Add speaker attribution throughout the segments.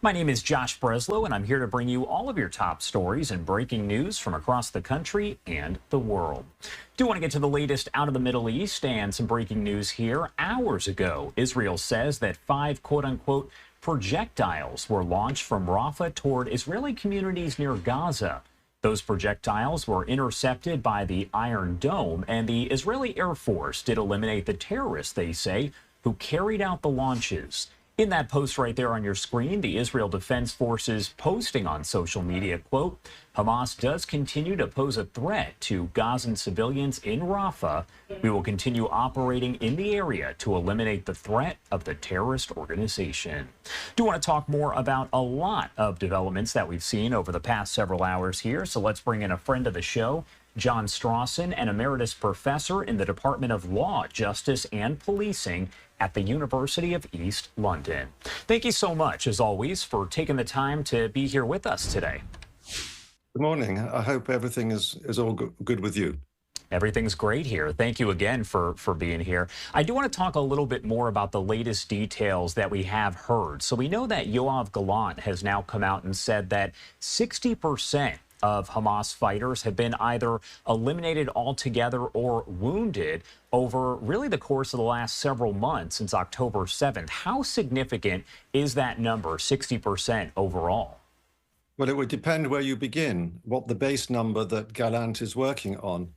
Speaker 1: My name is Josh Breslow, and I'm here to bring you all of your top stories and breaking news from across the country and the world. Do want to get to the latest out of the Middle East and some breaking news here. Hours ago, Israel says that 5 quote-unquote projectiles were launched from Rafah toward Israeli communities near Gaza. Those projectiles were intercepted by the Iron Dome, and the Israeli Air Force did eliminate the terrorists, they say, who carried out the launches. In that post right there on your screen, the Israel Defense Forces posting on social media, quote, Hamas does continue to pose a threat to Gazan civilians in Rafah. We will continue operating in the area to eliminate the threat of the terrorist organization. Do want to talk more about a lot of developments that we've seen over the past several hours here. So let's bring in a friend of the show, John Strawson, an emeritus professor in the Department of Law, Justice, and Policing at the University of East London. Thank you so much, as always, for taking the time to be here with us today.
Speaker 2: Good morning. I hope everything is all good with you.
Speaker 1: Everything's great here. Thank you again for being here. I do want to talk a little bit more about the latest details that we have heard. So we know that Yoav Gallant has now come out and said that 60% of Hamas fighters have been either eliminated altogether or wounded over really the course of the last several months since October 7th. How significant is that number, 60% overall?
Speaker 2: Well, it would depend where you begin, what the base number that Gallant is working on.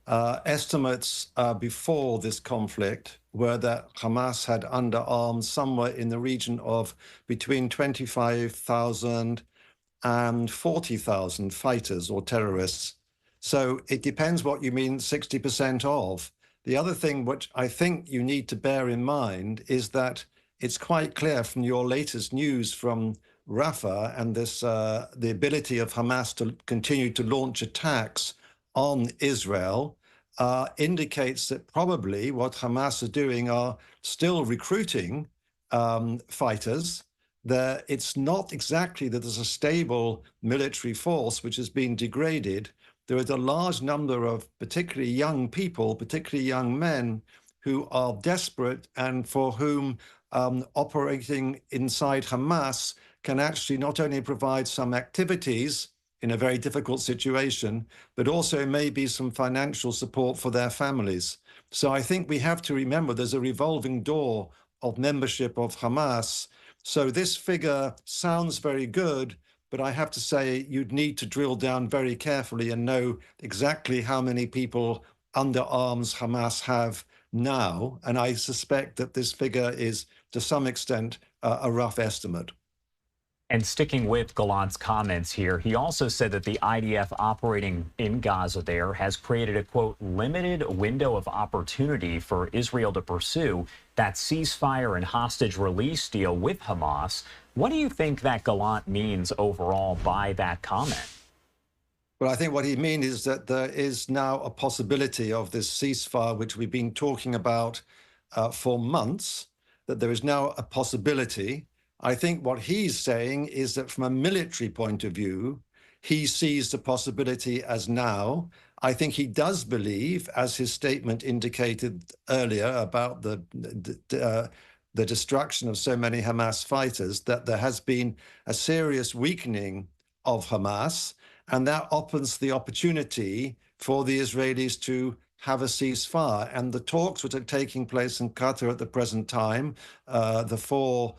Speaker 2: Estimates before this conflict were that Hamas had under arms somewhere in the region of between 25,000 and 40,000 fighters or terrorists. So it depends what you mean 60% of. The other thing which I think you need to bear in mind is that it's quite clear from your latest news from Rafah and this the ability of Hamas to continue to launch attacks on Israel indicates that probably what Hamas are doing are still recruiting fighters. It's not exactly that there's a stable military force which has been degraded. There is a large number of particularly young people, particularly young men, who are desperate and for whom operating inside Hamas can actually not only provide some activities in a very difficult situation, but also maybe some financial support for their families. So I think we have to remember there's a revolving door of membership of Hamas. So this figure sounds very good, but I have to say you'd need to drill down very carefully and know exactly how many people under arms Hamas have now. And I suspect that this figure is, to some extent, a rough estimate.
Speaker 1: And sticking with Gallant's comments here, he also said that the IDF operating in Gaza there has created a, quote, limited window of opportunity for Israel to pursue that ceasefire and hostage release deal with Hamas. What do you think that Gallant means overall by that comment?
Speaker 2: Well, I think what he means is that there is now a possibility of this ceasefire, which we've been talking about for months, that there is now a possibility. I think what he's saying is that from a military point of view, he sees the possibility as now. I think he does believe, as his statement indicated earlier about the destruction of so many Hamas fighters, that there has been a serious weakening of Hamas, and that opens the opportunity for the Israelis to have a ceasefire. And the talks which are taking place in Qatar at the present time, the four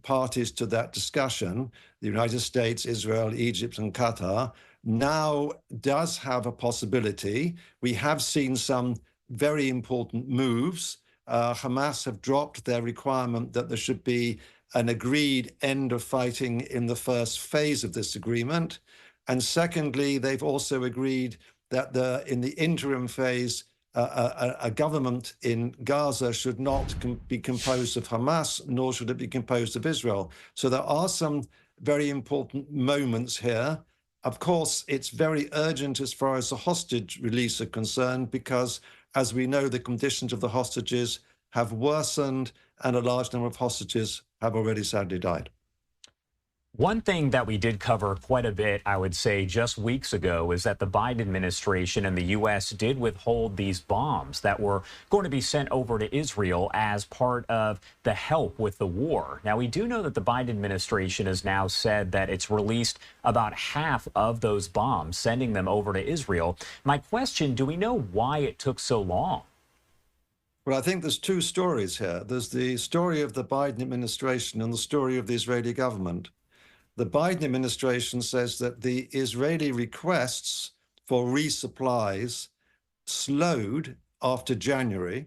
Speaker 2: parties to that discussion, the United States, Israel, Egypt, and Qatar, now does have a possibility. We have seen some very important moves. Hamas have dropped their requirement that there should be an agreed end of fighting in the first phase of this agreement. And secondly, they've also agreed that in the interim phase, a government in Gaza should not be composed of Hamas, nor should it be composed of Israel. So there are some very important moments here. Of course, it's very urgent as far as the hostage release are concerned, because as we know, the conditions of the hostages have worsened and a large number of hostages have already sadly died.
Speaker 1: One thing that we did cover quite a bit, I would say, just weeks ago is that the Biden administration and the U.S. did withhold these bombs that were going to be sent over to Israel as part of the help with the war. Now, we do know that the Biden administration has now said that it's released about half of those bombs, sending them over to Israel. My question, do we know why it took so long?
Speaker 2: Well, I think there's two stories here. There's the story of the Biden administration and the story of the Israeli government. The Biden administration says that the Israeli requests for resupplies slowed after January,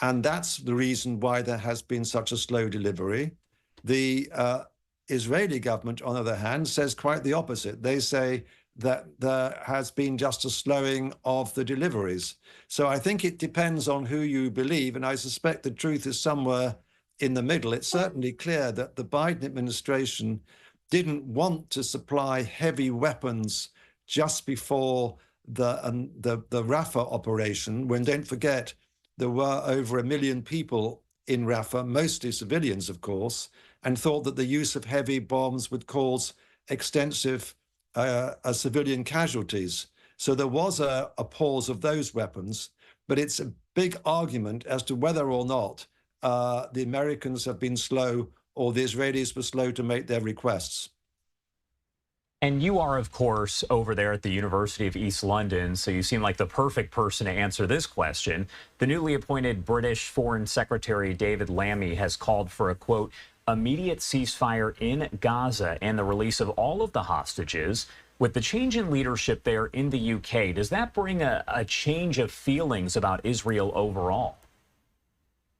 Speaker 2: and that's the reason why there has been such a slow delivery. The Israeli government, on the other hand, says quite the opposite. They say that there has been just a slowing of the deliveries. So I think it depends on who you believe, and I suspect the truth is somewhere in the middle. It's certainly clear that the Biden administration didn't want to supply heavy weapons just before the Rafah operation, when, don't forget, there were over 1 million people in Rafah, mostly civilians, of course, and thought that the use of heavy bombs would cause extensive civilian casualties. So there was a pause of those weapons, but it's a big argument as to whether or not the Americans have been slow or the Israelis were slow to make their requests.
Speaker 1: And you are, of course, over there at the University of East London, so you seem like the perfect person to answer this question. The newly appointed British Foreign Secretary David Lammy has called for a, quote, immediate ceasefire in Gaza and the release of all of the hostages. With the change in leadership there in the UK, does that bring a change of feelings about Israel overall?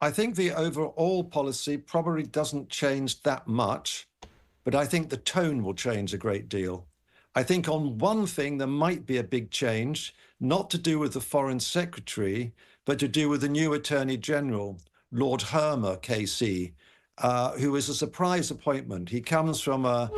Speaker 2: I think the overall policy probably doesn't change that much, but I think the tone will change a great deal. I think on one thing there might be a big change, not to do with the Foreign Secretary, but to do with the new Attorney General, Lord Hermer, KC, who is a surprise appointment. He comes from a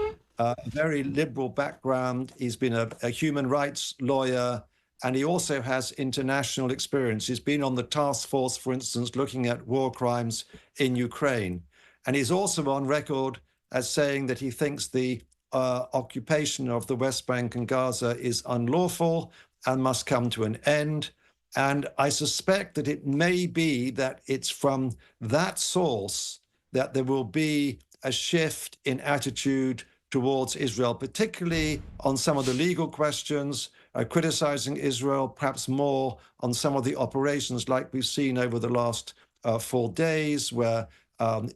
Speaker 2: very liberal background. He's been a human rights lawyer, and he also has international experience. He's been on the task force, for instance, looking at war crimes in Ukraine. And he's also on record as saying that he thinks the occupation of the West Bank and Gaza is unlawful and must come to an end. And I suspect that it may be that it's from that source that there will be a shift in attitude towards Israel, particularly on some of the legal questions, criticizing Israel, perhaps more on some of the operations like we've seen over the last 4 days, where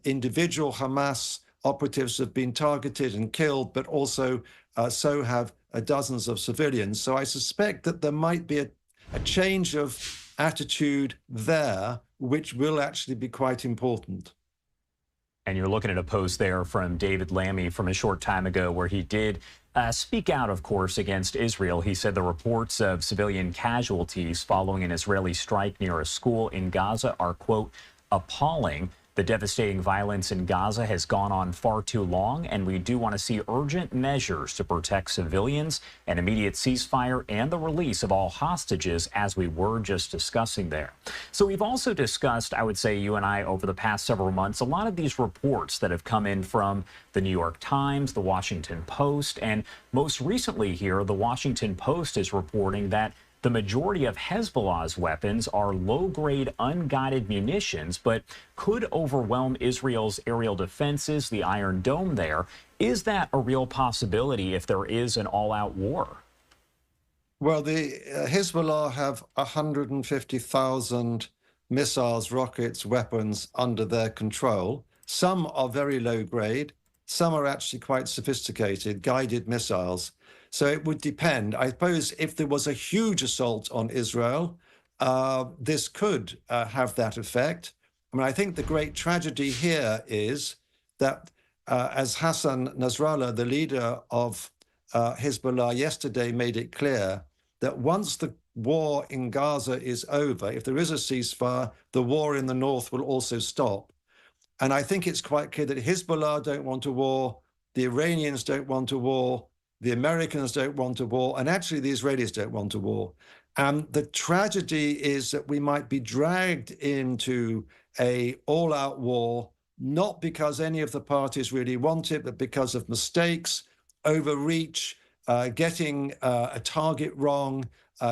Speaker 2: individual Hamas operatives have been targeted and killed, but also so have dozens of civilians. So I suspect that there might be a change of attitude there, which will actually be quite important.
Speaker 1: And you're looking at a post there from David Lammy from a short time ago where he did speak out, of course, against Israel. He said the reports of civilian casualties following an Israeli strike near a school in Gaza are, quote, appalling. The devastating violence in Gaza has gone on far too long, and we do want to see urgent measures to protect civilians, an immediate ceasefire, and the release of all hostages, as we were just discussing there. So we've also discussed, I would say, you and I, over the past several months, a lot of these reports that have come in from the New York Times, the Washington Post, and most recently here, the Washington Post is reporting that the majority of Hezbollah's weapons are low-grade, unguided munitions, but could overwhelm Israel's aerial defenses, the Iron Dome there. Is that a real possibility if there is an all-out war?
Speaker 2: Well, the Hezbollah have 150,000 missiles, rockets, weapons under their control. Some are very low grade. Some are actually quite sophisticated, guided missiles. So it would depend. I suppose if there was a huge assault on Israel, this could have that effect. I mean, I think the great tragedy here is that as Hassan Nasrallah, the leader of Hezbollah, yesterday made it clear that once the war in Gaza is over, if there is a ceasefire, the war in the north will also stop. And I think it's quite clear that Hezbollah don't want a war, the Iranians don't want a war, the Americans don't want a war, and actually the Israelis don't want a war. And the tragedy is that we might be dragged into an all-out war not because any of the parties really want it, but because of mistakes, overreach, getting a target wrong,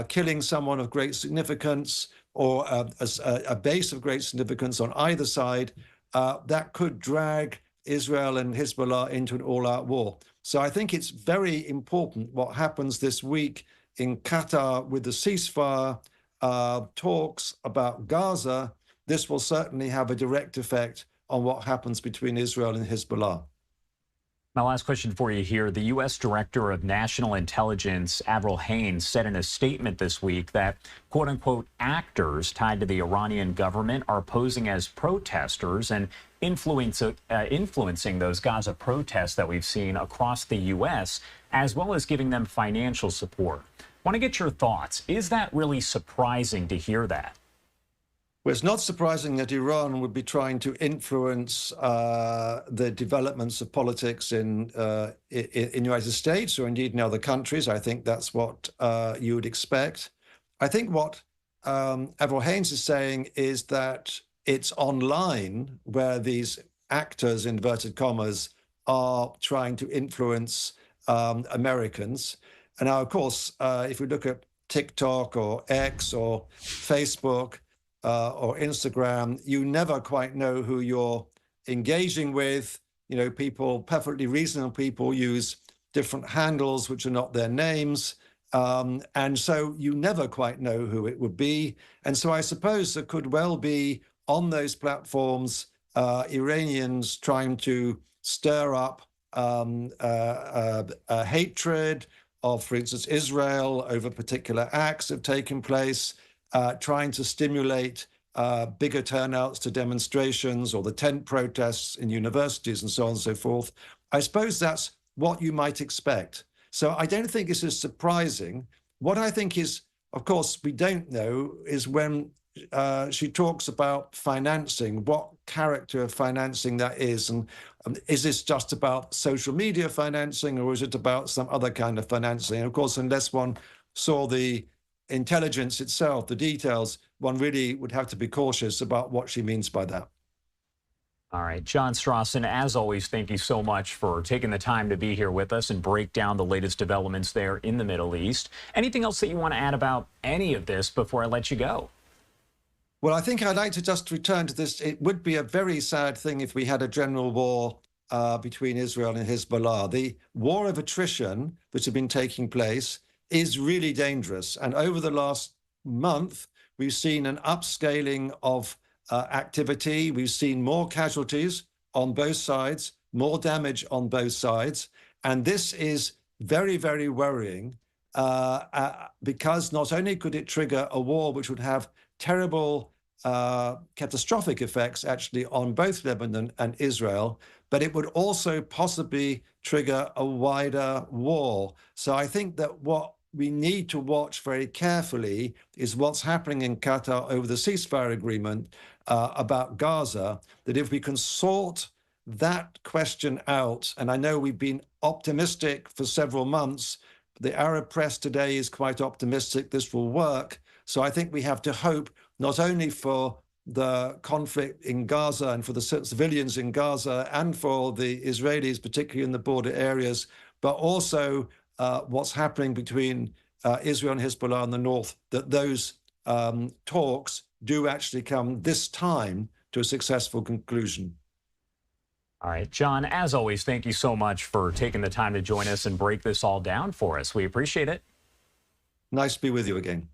Speaker 2: killing someone of great significance, or a base of great significance on either side, that could drag Israel and Hezbollah into an all-out war. So I think it's very important what happens this week in Qatar with the ceasefire talks about Gaza. This will certainly have a direct effect on what happens between Israel and Hezbollah.
Speaker 1: My last question for you here. The U.S. Director of National Intelligence, Avril Haines, said in a statement this week that, quote unquote, actors tied to the Iranian government are posing as protesters and influencing those Gaza protests that we've seen across the U.S., as well as giving them financial support. Want to get your thoughts. Is that really surprising to hear that?
Speaker 2: Well, it's not surprising that Iran would be trying to influence the developments of politics in the United States or indeed in other countries. I think that's what you would expect. I think what Avril Haines is saying is that it's online where these actors, inverted commas, are trying to influence Americans. And now, of course, if we look at TikTok or X or Facebook, or Instagram, you never quite know who you're engaging with. You know, people, perfectly reasonable people, use different handles which are not their names. And so you never quite know who it would be. And so I suppose there could well be on those platforms Iranians trying to stir up a hatred of, for instance, Israel over particular acts that have taken place, trying to stimulate bigger turnouts to demonstrations or the tent protests in universities and so on and so forth. I suppose that's what you might expect. So I don't think this is surprising. What I think is, of course, we don't know is when she talks about financing, what character of financing that is. And is this just about social media financing, or is it about some other kind of financing? And of course, unless one saw the intelligence itself, the details, one really would have to be cautious about what she means by that.
Speaker 1: All right, John Strawson, as always, thank you so much for taking the time to be here with us and break down the latest developments there in the Middle East. Anything else that you want to add about any of this before I let you go?
Speaker 2: Well, I think I'd like to just return to this. It would be a very sad thing if we had a general war between Israel and Hezbollah. The war of attrition, which has been taking place, is really dangerous. And over the last month, we've seen an upscaling of activity. We've seen more casualties on both sides, more damage on both sides. And this is very, very worrying because not only could it trigger a war which would have terrible catastrophic effects actually on both Lebanon and Israel, but it would also possibly trigger a wider war. So I think that what we need to watch very carefully is what's happening in Qatar over the ceasefire agreement about Gaza, that if we can sort that question out, and I know we've been optimistic for several months, the Arab press today is quite optimistic this will work. So I think we have to hope not only for the conflict in Gaza and for the civilians in Gaza and for the Israelis, particularly in the border areas, but also what's happening between Israel and Hezbollah in the north, that those talks do actually come this time to a successful conclusion.
Speaker 1: All right, John, as always, thank you so much for taking the time to join us and break this all down for us. We appreciate it.
Speaker 2: Nice to be with you again.